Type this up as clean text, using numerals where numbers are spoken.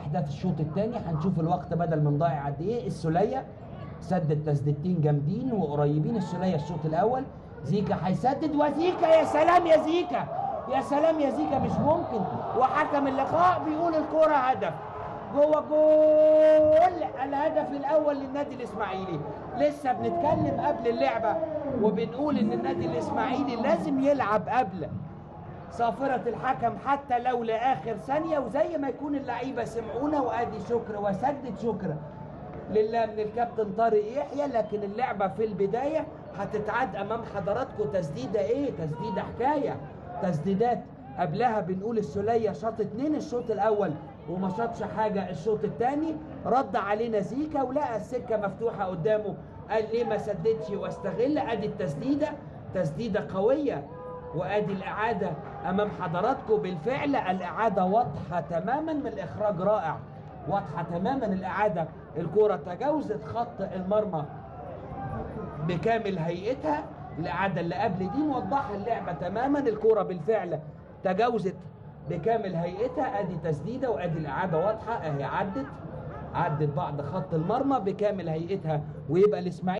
احداث الشوط الثاني. هنشوف الوقت بدل من ضايع قد ايه. السوليه سدد تسديدتين جامدين وقريبين. السوليه الشوط الاول. زيكا هيسدد، وزيكا يا سلام يا زيكا، يا سلام يا زيكا، مش ممكن. وحكم اللقاء بيقول الكرة هدف. جوه جول، الهدف الاول للنادي الاسماعيلي. لسه بنتكلم قبل اللعبه وبنقول ان النادي الاسماعيلي لازم يلعب قبل صافرة الحكم حتى لو لاخر ثانيه، وزي ما يكون اللعيبه سمعونا. وادي شكر وسدد شكر لله من الكابتن طارق يحيى. لكن اللعبه في البدايه هتتعاد امام حضراتكم. تسديده ايه؟ تسديده حكايه. تسديدات قبلها بنقول السوليه شاط 2 الشوط الاول وما شاطش حاجه الشوط الثاني. رد علينا زيكا ولقى السكه مفتوحه قدامه، قال ليه ما سددش واستغل. ادي التسديده، تسديده قويه. وادي الاعاده امام حضراتكم. بالفعل الاعاده واضحه تماما، من الاخراج رائع، واضحه تماما الاعاده. الكره تجاوزت خط المرمى بكامل هيئتها. الاعاده اللي قبل دي موضحه اللعبه تماما. الكره بالفعل تجاوزت بكامل هيئتها. ادي تسديده وادي الاعاده واضحه اهي. عدت بعد خط المرمى بكامل هيئتها، ويبقى الاسماعيلي